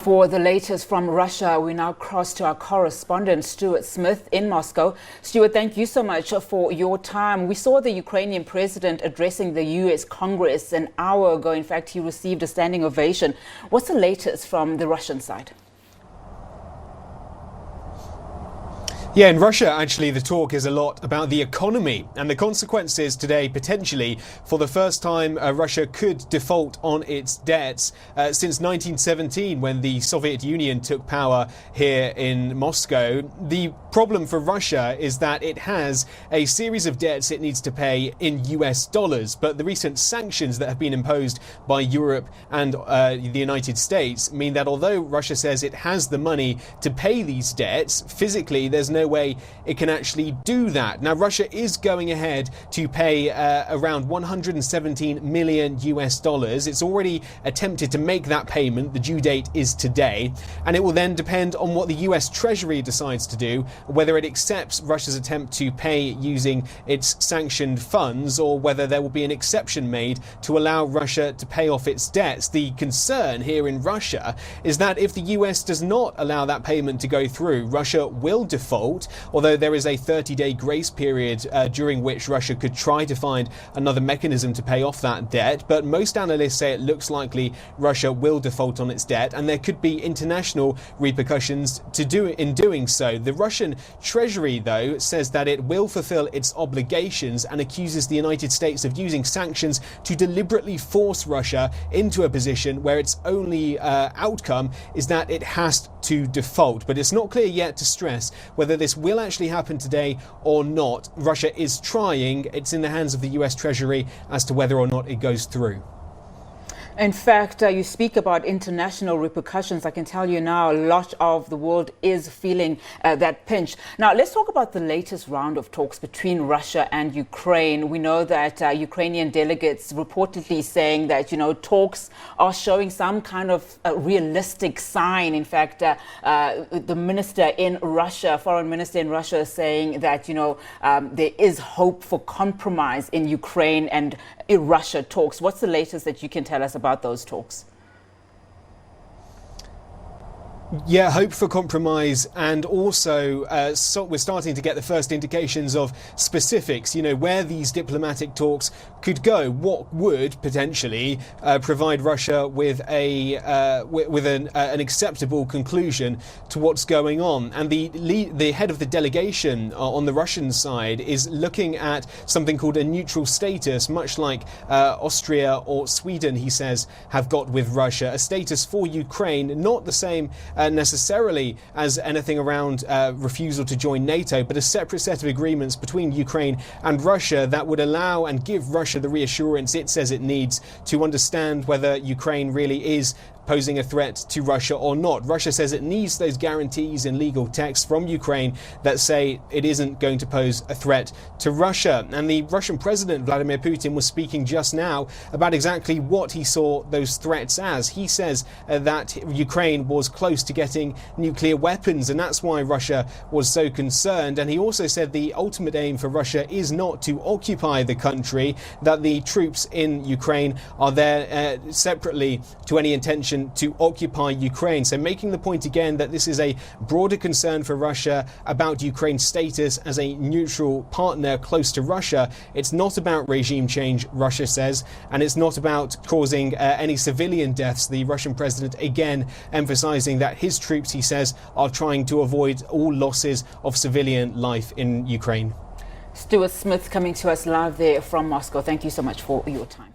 For the latest from Russia, we now cross to our correspondent, Stuart Smith in Moscow. Stuart, thank you so much for your time. We saw the Ukrainian president addressing the U.S. Congress an hour ago. In fact, he received a standing ovation. What's the latest from the Russian side? Yeah, in Russia, actually, the talk is a lot about the economy and the consequences today, potentially, for the first time, Russia could default on its debts since 1917, when the Soviet Union took power here in Moscow. The problem for Russia is that it has a series of debts it needs to pay in US dollars, but the recent sanctions that have been imposed by Europe and the United States mean that although Russia says it has the money to pay these debts, physically there's no way it can actually do that. Now, Russia is going ahead to pay around 117 million US dollars. It's already attempted to make that payment. The due date is today, and it will then depend on what the US Treasury decides to do, whether it accepts Russia's attempt to pay using its sanctioned funds, or whether there will be an exception made to allow Russia to pay off its debts. The concern here in Russia is that if the US does not allow that payment to go through, Russia will default, although there is a 30-day grace period during which Russia could try to find another mechanism to pay off that debt. But most analysts say it looks likely Russia will default on its debt, and there could be international repercussions in doing so. The Russian Treasury, though, says that it will fulfill its obligations and accuses the United States of using sanctions to deliberately force Russia into a position where its only outcome is that it has to default. But it's not clear yet, to stress, whether this will actually happen today or not. Russia is trying. It's in the hands of the US Treasury as to whether or not it goes through. In fact, you speak about international repercussions. I can tell you now, a lot of the world is feeling that pinch. Now, let's talk about the latest round of talks between Russia and Ukraine. We know that Ukrainian delegates reportedly saying that, talks are showing some kind of realistic sign. In fact, the minister in Russia, foreign minister in Russia, is saying that, there is hope for compromise in Ukraine and in Russia talks. What's the latest that you can tell us about those talks? Yeah, hope for compromise, and also we're starting to get the first indications of specifics, where these diplomatic talks could go. What would potentially provide Russia with an acceptable conclusion to what's going on. And the head of the delegation on the Russian side is looking at something called a neutral status, much like Austria or Sweden, he says, have got with Russia. A status for Ukraine, not the same necessarily as anything around refusal to join NATO, but a separate set of agreements between Ukraine and Russia that would allow and give Russia the reassurance it says it needs to understand whether Ukraine really is posing a threat to Russia or not. Russia says it needs those guarantees in legal text from Ukraine that say it isn't going to pose a threat to Russia. And the Russian President Vladimir Putin was speaking just now about exactly what he saw those threats as. He says that Ukraine was close to getting nuclear weapons, and that's why Russia was so concerned. And he also said the ultimate aim for Russia is not to occupy the country, that the troops in Ukraine are there separately to any intention to occupy Ukraine. So making the point again that this is a broader concern for Russia about Ukraine's status as a neutral partner close to Russia. It's not about regime change, Russia says, and it's not about causing any civilian deaths. The Russian president again emphasizing that his troops, he says, are trying to avoid all losses of civilian life in Ukraine. Stuart Smith coming to us live there from Moscow. Thank you so much for your time.